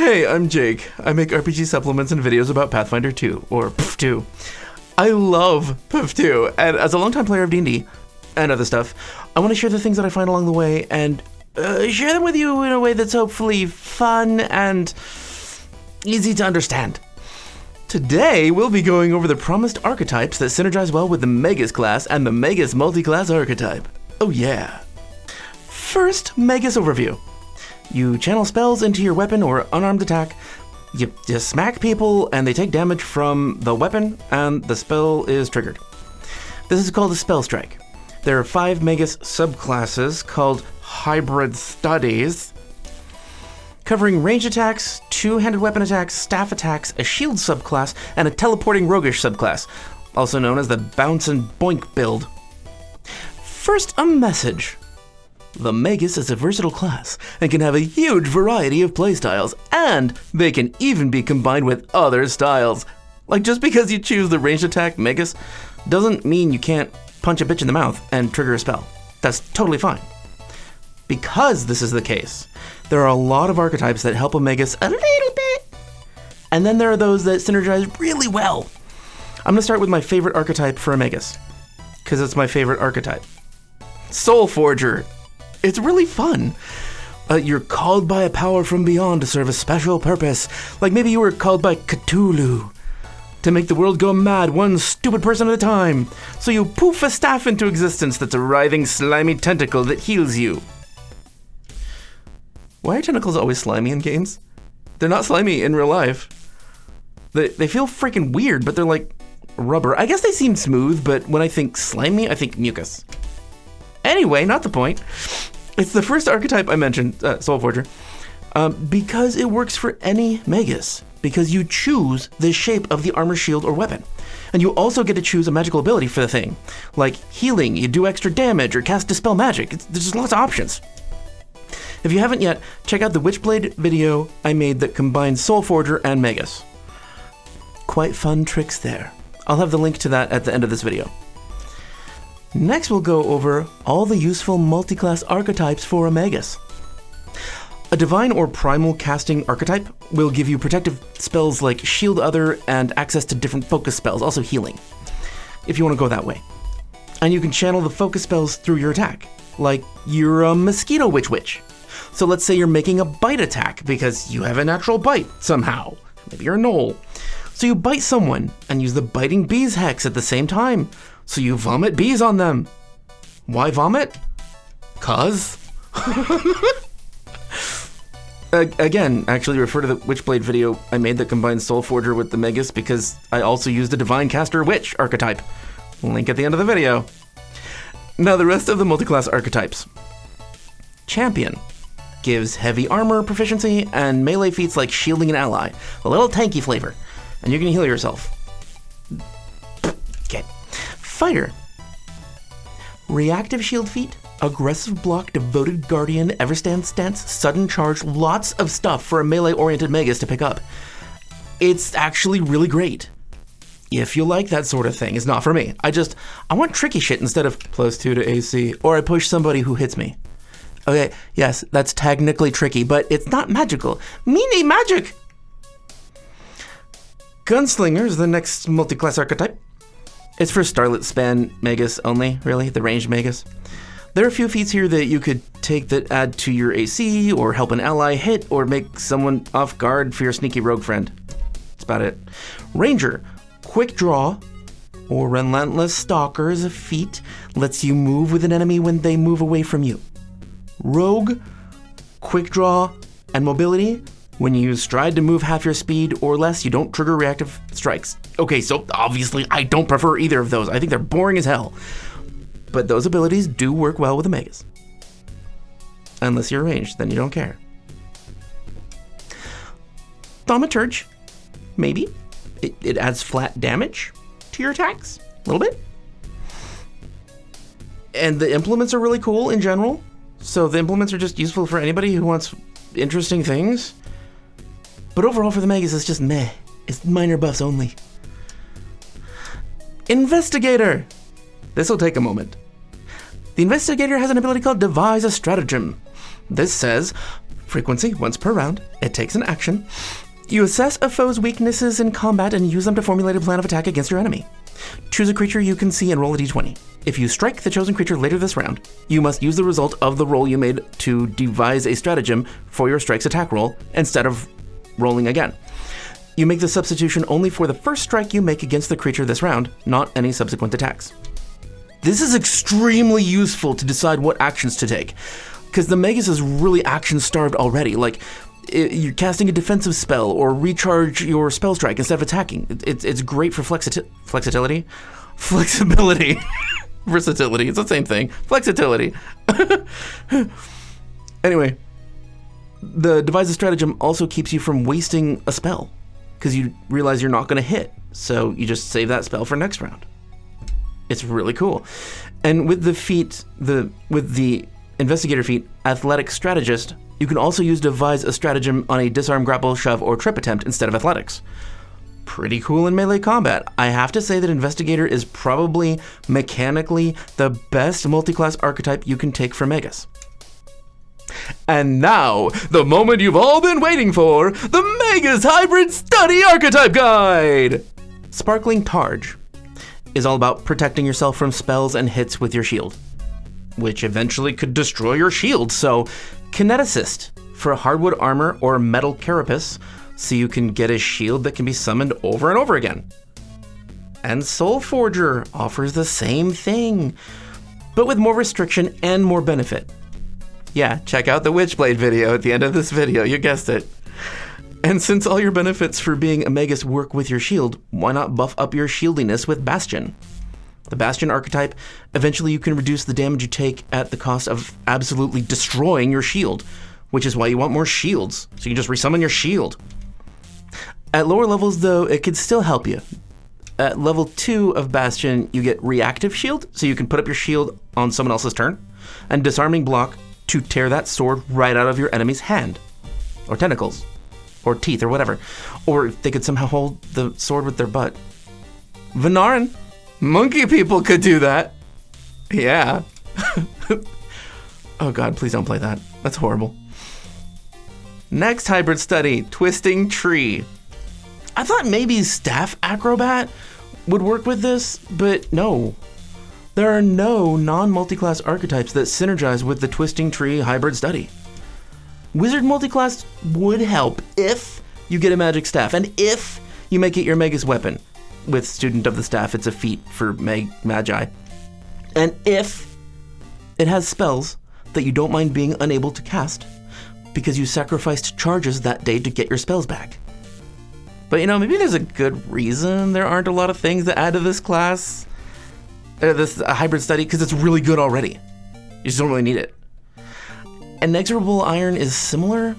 Hey, I'm Jake. I make RPG supplements and videos about Pathfinder 2, or Pfftoo. I love Pfftoo, and as a longtime player of D&D and other stuff, I want to share the things that I find along the way and share them with you in a way that's hopefully fun and easy to understand. Today, we'll be going over the promised archetypes that synergize well with the Magus class and the Magus Multiclass Archetype. Oh yeah. First, Magus overview. You channel spells into your weapon or unarmed attack. You smack people and they take damage from the weapon and the spell is triggered. This is called a spell strike. There are 5 Magus subclasses called Hybrid Studies, covering ranged attacks, two-handed weapon attacks, staff attacks, a shield subclass, and a teleporting roguish subclass, also known as the bounce and boink build. First, a message. The Magus is a versatile class and can have a huge variety of playstyles, and they can even be combined with other styles. Like, just because you choose the ranged attack Magus doesn't mean you can't punch a bitch in the mouth and trigger a spell. That's totally fine. Because this is the case, there are a lot of archetypes that help a Magus a little bit, and then there are those that synergize really well. I'm gonna start with my favorite archetype for a Magus, because it's my favorite archetype. Soul Forger. It's really fun. You're called by a power from beyond to serve a special purpose. Like maybe you were called by Cthulhu to make the world go mad one stupid person at a time. So you poof a staff into existence that's a writhing, slimy tentacle that heals you. Why are tentacles always slimy in games? They're not slimy in real life. They feel freaking weird, but they're like rubber. I guess they seem smooth, but when I think slimy, I think mucus. Anyway, not the point. It's the first archetype I mentioned, Soul Forger, because it works for any Magus, because you choose the shape of the armor, shield, or weapon. And you also get to choose a magical ability for the thing, like healing, you do extra damage, or cast Dispel Magic. There's just lots of options. If you haven't yet, check out the Witchblade video I made that combines Soul Forger and Magus. Quite fun tricks there. I'll have the link to that at the end of this video. Next, we'll go over all the useful multiclass archetypes for a Magus. A divine or primal casting archetype will give you protective spells like Shield Other and access to different focus spells, also healing, if you want to go that way. And you can channel the focus spells through your attack, like you're a Mosquito Witch. So let's say you're making a bite attack because you have a natural bite somehow. Maybe you're a gnoll. So you bite someone and use the Biting Bees hex at the same time. So you vomit bees on them. Why vomit? 'Cause. Again, actually refer to the Witchblade video I made that combines Soul Forger with the Magus because I also used a Divine Caster Witch archetype. Link at the end of the video. Now the rest of the multiclass archetypes. Champion gives heavy armor proficiency and melee feats like shielding an ally. A little tanky flavor. And you can heal yourself. Okay. Fighter. Reactive shield feat, aggressive block, devoted guardian, everstand stance, sudden charge, lots of stuff for a melee-oriented Magus to pick up. It's actually really great. If you like that sort of thing, it's not for me. I want tricky shit instead of +2 to AC, or I push somebody who hits me. Okay, yes, that's technically tricky, but it's not magical. Me need magic! Gunslinger is the next multiclass archetype. It's for Starlit Span Magus only, really, the ranged Magus. There are a few feats here that you could take that add to your AC, or help an ally hit, or make someone off guard for your sneaky rogue friend. That's about it. Ranger, quick draw, or Relentless Stalker is a feat, lets you move with an enemy when they move away from you. Rogue, quick draw, and mobility. When you use stride to move half your speed or less, you don't trigger reactive strikes. Okay, so obviously I don't prefer either of those. I think they're boring as hell. But those abilities do work well with a Magus. Unless you're ranged, then you don't care. Thaumaturge, maybe. It adds flat damage to your attacks, a little bit. And the implements are really cool in general. So the implements are just useful for anybody who wants interesting things. But overall for the Magus, it's just meh. It's minor buffs only. Investigator! This'll take a moment. The Investigator has an ability called Devise a Stratagem. This says, Frequency, once per round. It takes an action. You assess a foe's weaknesses in combat and use them to formulate a plan of attack against your enemy. Choose a creature you can see and roll a d20. If you strike the chosen creature later this round, you must use the result of the roll you made to devise a stratagem for your strike's attack roll instead of rolling again. You make the substitution only for the first strike you make against the creature this round, not any subsequent attacks. This is extremely useful to decide what actions to take, because the Magus is really action-starved already. Like, you're casting a defensive spell or recharge your spell strike instead of attacking. It's great for flexibility. Versatility, it's the same thing. Flexibility. Anyway, the devise a stratagem also keeps you from wasting a spell, because you realize you're not going to hit, so you just save that spell for next round. It's really cool. And with the feat, with the investigator feat, athletic strategist, you can also use devise a stratagem on a disarm, grapple, shove, or trip attempt instead of athletics. Pretty cool in melee combat. I have to say that investigator is probably mechanically the best multi-class archetype you can take for Magus. And now, the moment you've all been waiting for, the Magus Hybrid Study Archetype Guide! Sparkling Targe is all about protecting yourself from spells and hits with your shield, which eventually could destroy your shield, so Kineticist for hardwood armor or metal carapace, so you can get a shield that can be summoned over and over again. And Soul Forger offers the same thing, but with more restriction and more benefit. Yeah, check out the Witchblade video at the end of this video, you guessed it. And since all your benefits for being a Magus work with your shield, why not buff up your shieldiness with Bastion? The Bastion archetype, eventually you can reduce the damage you take at the cost of absolutely destroying your shield, which is why you want more shields, so you can just resummon your shield. At lower levels though, it could still help you. At level 2 of Bastion, you get reactive shield, so you can put up your shield on someone else's turn, and disarming block to tear that sword right out of your enemy's hand, or tentacles, or teeth, or whatever. Or they could somehow hold the sword with their butt. Venarin, monkey people could do that. Yeah. Oh god, please don't play that. That's horrible. Next hybrid study, Twisting Tree. I thought maybe Staff Acrobat would work with this, but no. There are no non-multiclass archetypes that synergize with the Twisting Tree hybrid study. Wizard multiclass would help if you get a magic staff, and if you make it your Magus weapon. With Student of the Staff, it's a feat for Magi. And if it has spells that you don't mind being unable to cast, because you sacrificed charges that day to get your spells back. But you know, maybe there's a good reason there aren't a lot of things that add to this class, this hybrid study, because it's really good already. You just don't really need it. Inexorable Iron is similar.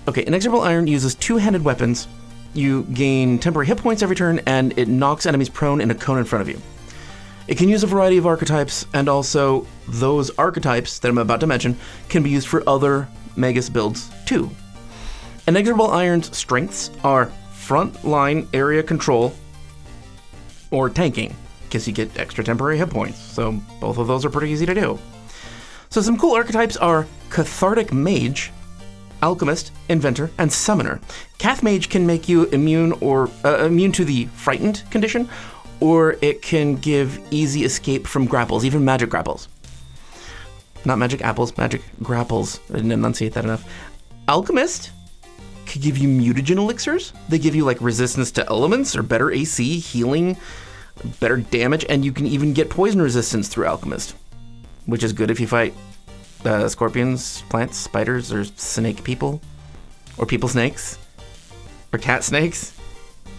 Okay, Inexorable Iron uses two-handed weapons. You gain temporary hit points every turn, and it knocks enemies prone in a cone in front of you. It can use a variety of archetypes, and also those archetypes that I'm about to mention can be used for other Magus builds too. Inexorable Iron's strengths are front line area control or tanking, because you get extra temporary hit points, so both of those are pretty easy to do. So some cool archetypes are Cathartic Mage, Alchemist, Inventor, and Summoner. Cath Mage can make you immune to the frightened condition, or it can give easy escape from grapples, even magic grapples. Not magic apples, magic grapples. I didn't enunciate that enough. Alchemist could give you mutagen elixirs. They give you like resistance to elements or better AC, healing, better damage, and you can even get poison resistance through Alchemist, which is good if you fight scorpions, plants, spiders, or snake people, or people snakes, or cat snakes.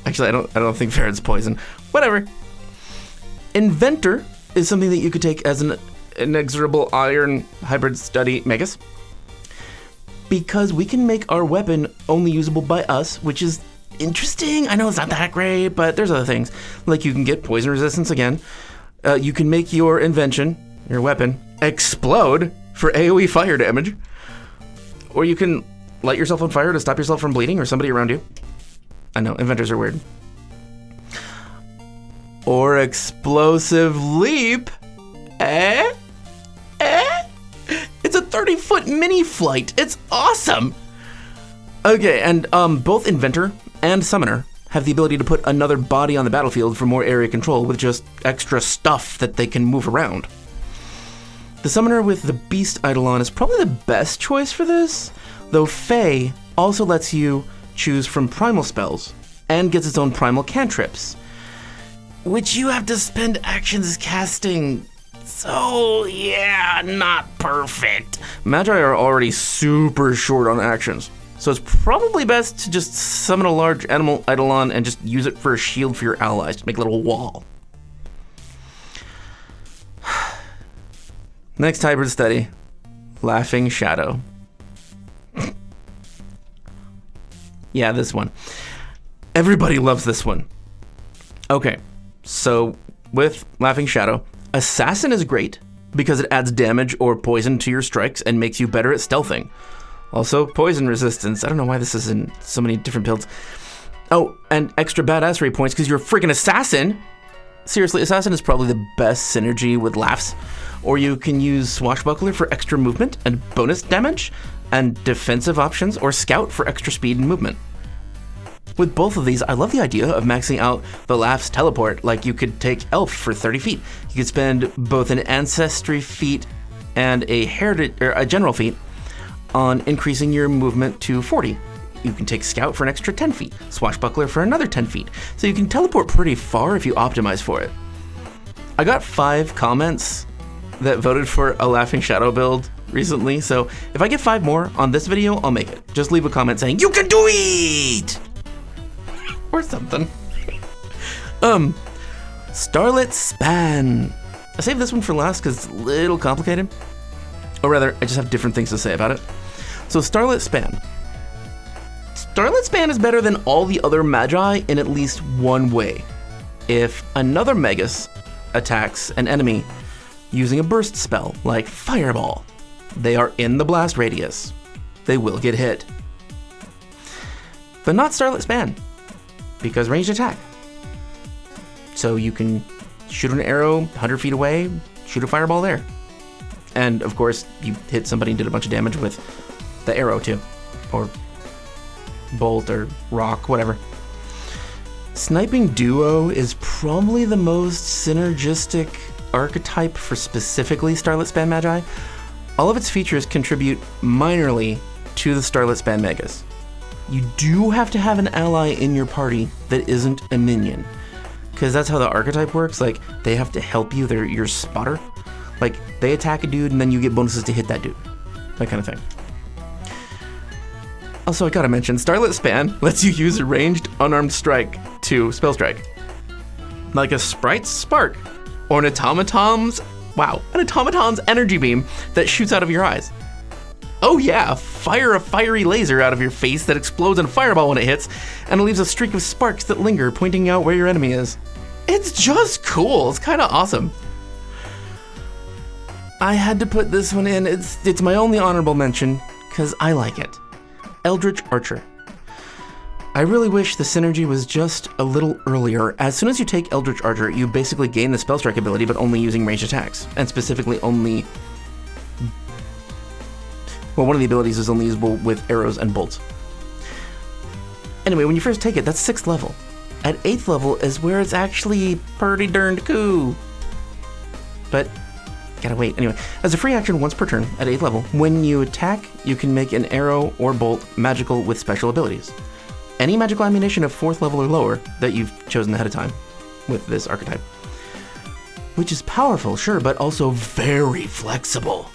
Actually, I don't think ferret's poison. Whatever. Inventor is something that you could take as an Inexorable Iron hybrid study Magus, because we can make our weapon only usable by us, which is interesting. I know it's not that great, but there's other things. Like you can get poison resistance again. You can make your invention, your weapon, explode for AoE fire damage. Or you can light yourself on fire to stop yourself from bleeding or somebody around you. I know, inventors are weird. Or explosive leap. It's a 30-foot mini flight. It's awesome. Okay, and both Inventor and Summoner have the ability to put another body on the battlefield for more area control with just extra stuff that they can move around. The Summoner with the Beast Eidolon is probably the best choice for this, though Fae also lets you choose from primal spells and gets its own primal cantrips, which you have to spend actions casting. So yeah, not perfect. Magi are already super short on actions, so it's probably best to just summon a large animal Eidolon and just use it for a shield for your allies to make a little wall. Next hybrid study, Laughing Shadow. Yeah, this one. Everybody loves this one. Okay, so with Laughing Shadow, Assassin is great because it adds damage or poison to your strikes and makes you better at stealthing. Also, poison resistance. I don't know why this is in so many different builds. Oh, and extra badassery points because you're a freaking assassin. Seriously, Assassin is probably the best synergy with Laughs. Or you can use Swashbuckler for extra movement and bonus damage, and defensive options, or Scout for extra speed and movement. With both of these, I love the idea of maxing out the Laughs teleport. Like, you could take Elf for 30 feet. You could spend both an Ancestry feat and a General feat on increasing your movement to 40. You can take Scout for an extra 10 feet, Swashbuckler for another 10 feet. So you can teleport pretty far if you optimize for it. I got 5 comments that voted for a Laughing Shadow build recently, so if I get 5 more on this video, I'll make it. Just leave a comment saying, "You can do it!" Or something. Starlit Span. I saved this one for last because it's a little complicated. Or rather, I just have different things to say about it. So Starlit Span. Starlit Span is better than all the other Magi in at least one way. If another Magus attacks an enemy using a burst spell like Fireball, they are in the blast radius. They will get hit. But not Starlit Span, because ranged attack. So you can shoot an arrow 100 feet away, shoot a fireball there. And of course, you hit somebody and did a bunch of damage with the arrow too. Or bolt or rock, whatever. Sniping Duo is probably the most synergistic archetype for specifically Starlit Span Magi. All of its features contribute minorly to the Starlit Span Magus. You do have to have an ally in your party that isn't a minion, because that's how the archetype works. Like, they have to help you. They're your spotter. Like, they attack a dude and then you get bonuses to hit that dude. That kind of thing. Also, I gotta mention, Starlit Span lets you use a ranged unarmed strike to spell strike. Like a Sprite's Spark, or an automaton's energy beam that shoots out of your eyes. Oh yeah, fire a fiery laser out of your face that explodes in a fireball when it hits, and it leaves a streak of sparks that linger, pointing out where your enemy is. It's just cool. It's kind of awesome. I had to put this one in. It's my only honorable mention, because I like it. Eldritch Archer. I really wish the synergy was just a little earlier. As soon as you take Eldritch Archer, you basically gain the spell strike ability, but only using ranged attacks, and specifically only... Well, one of the abilities is only usable with arrows and bolts. Anyway, when you first take it, that's 6th level. At 8th level is where it's actually pretty darned cool. But, gotta wait. Anyway, as a free action once per turn at 8th level, when you attack, you can make an arrow or bolt magical with special abilities. Any magical ammunition of 4th level or lower that you've chosen ahead of time with this archetype. Which is powerful, sure, but also very flexible.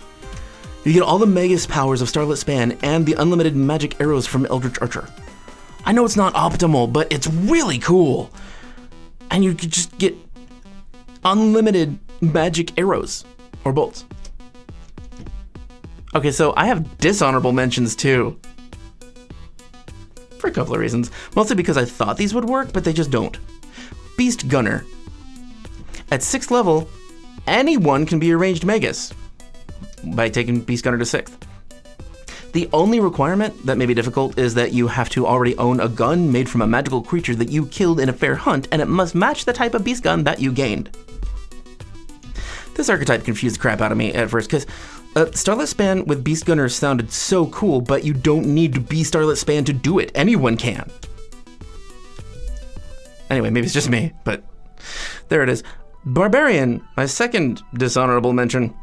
You get all the Magus powers of Starlit Span and the unlimited magic arrows from Eldritch Archer. I know it's not optimal, but it's really cool. And you could just get unlimited magic arrows or bolts. Okay, so I have dishonorable mentions too. For a couple of reasons. Mostly because I thought these would work, but they just don't. Beast Gunner. At 6th level, anyone can be a ranged Magus by taking Beast Gunner to 6th. The only requirement that may be difficult is that you have to already own a gun made from a magical creature that you killed in a fair hunt, and it must match the type of beast gun that you gained. This archetype confused the crap out of me at first, because Starlit Span with Beast Gunner sounded so cool, but you don't need to be Starlit Span to do it. Anyone can. Anyway, maybe it's just me, but there it is. Barbarian, my second dishonorable mention.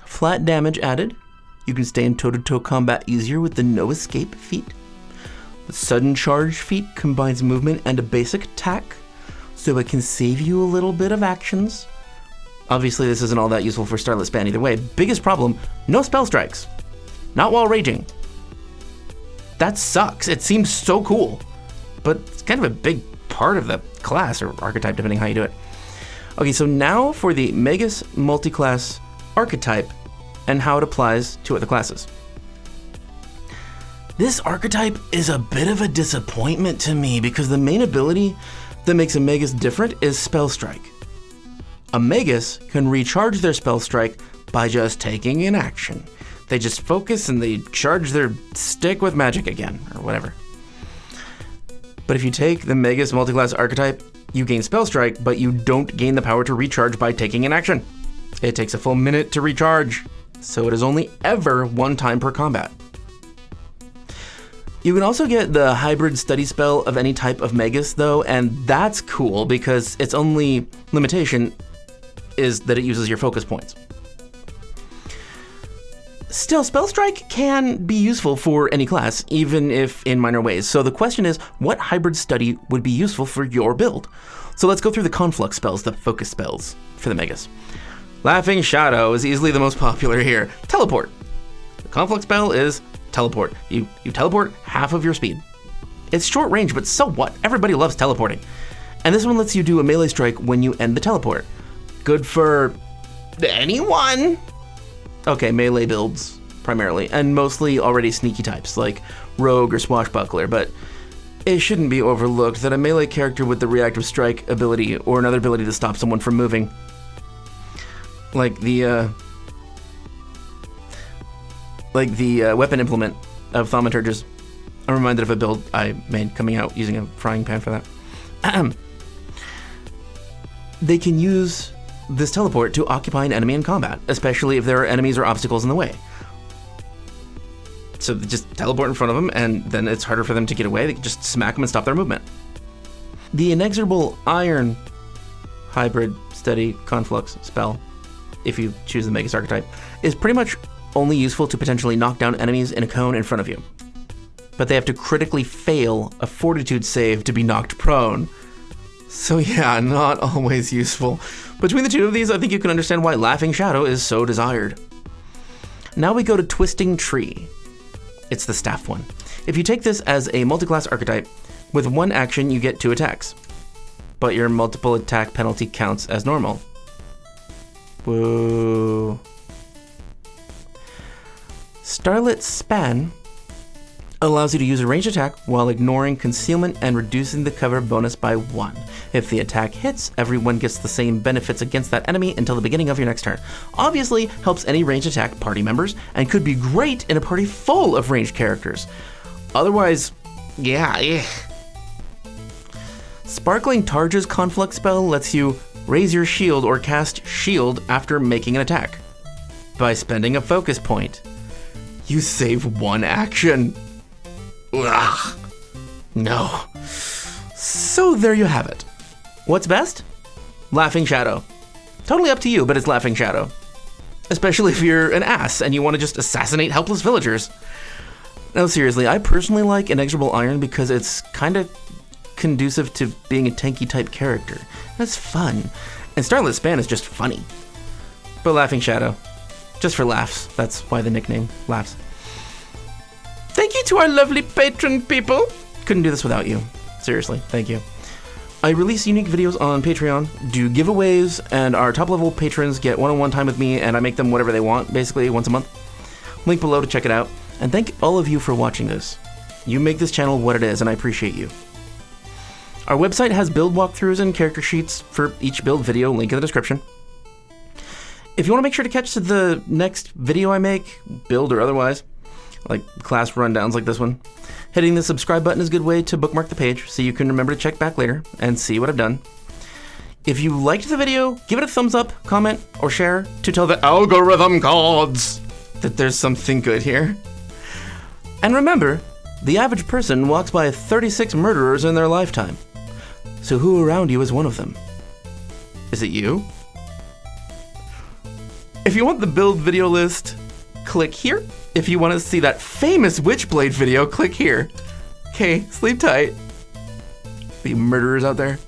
Flat damage added. You can stay in toe-to-toe combat easier with the no escape feat. The sudden charge feat combines movement and a basic attack, so it can save you a little bit of actions. Obviously, this isn't all that useful for Starlit Span either way. Biggest problem, no spell strikes. Not while raging. That sucks. It seems so cool, but it's kind of a big part of the class or archetype, depending how you do it. Okay, so now for the Magus Multiclass Archetype and how it applies to other classes. This archetype is a bit of a disappointment to me because the main ability that makes a Magus different is Spell Strike. A Magus can recharge their Spell Strike by just taking an action. They just focus and they charge their stick with magic again, or whatever. But if you take the Magus Multiclass Archetype, you gain Spell Strike, but you don't gain the power to recharge by taking an action. It takes a full minute to recharge, so it is only ever one time per combat. You can also get the Hybrid Study spell of any type of Magus though, and that's cool because its only limitation is that it uses your focus points. Still, Spell Strike can be useful for any class, even if in minor ways. So the question is, what Hybrid Study would be useful for your build? So let's go through the conflux spells, the focus spells for the Magus. Laughing Shadow is easily the most popular here. Teleport. The conflux spell is teleport. You teleport half of your speed. It's short range, but so what? Everybody loves teleporting. And this one lets you do a melee strike when you end the teleport. Good for anyone. Okay, melee builds primarily, and mostly already sneaky types like Rogue or Swashbuckler, but it shouldn't be overlooked that a melee character with the reactive strike ability or another ability to stop someone from moving, like the weapon implement of Thaumaturges. I'm reminded of a build I made coming out using a frying pan for that. They can use this teleport to occupy an enemy in combat, especially if there are enemies or obstacles in the way. So they just teleport in front of them, and then it's harder for them to get away. They can just smack them and stop their movement. The Inexorable Iron Hybrid Study Conflux spell, if you choose the Magus archetype, is pretty much only useful to potentially knock down enemies in a cone in front of you. But they have to critically fail a fortitude save to be knocked prone. So yeah, not always useful. Between the two of these, I think you can understand why Laughing Shadow is so desired. Now we go to Twisting Tree. It's the staff one. If you take this as a multiclass archetype, with one action you get 2 attacks, but your multiple attack penalty counts as normal. Woo. Starlit Span allows you to use a ranged attack while ignoring concealment and reducing the cover bonus by 1. If the attack hits, everyone gets the same benefits against that enemy until the beginning of your next turn. Obviously, helps any ranged attack party members and could be great in a party full of ranged characters. Otherwise, yeah. Sparkling Targe's Conflux spell lets you raise your shield or cast shield after making an attack. By spending a focus point, you save 1 action. Ugh. No. So there you have it. What's best? Laughing Shadow. Totally up to you, but it's Laughing Shadow. Especially if you're an ass and you want to just assassinate helpless villagers. No, seriously, I personally like Inexorable Iron because it's kind of conducive to being a tanky type character. That's fun. And Starlit Span is just funny. But Laughing Shadow, just for laughs. That's why the nickname, Laughs. Thank you to our lovely patron people. Couldn't do this without you. Seriously, thank you. I release unique videos on Patreon, do giveaways, and our top level patrons get one-on-one time with me, and I make them whatever they want, basically once a month. Link below to check it out. And thank all of you for watching this. You make this channel what it is, and I appreciate you. Our website has build walkthroughs and character sheets for each build video, link in the description. If you want to make sure to catch the next video I make, build or otherwise, like class rundowns like this one, hitting the subscribe button is a good way to bookmark the page so you can remember to check back later and see what I've done. If you liked the video, give it a thumbs up, comment, or share to tell the algorithm gods that there's something good here. And remember, the average person walks by 36 murderers in their lifetime. So who around you is one of them? Is it you? If you want the build video list, click here. If you want to see that famous Witchblade video, click here. Okay, sleep tight. You murderers out there.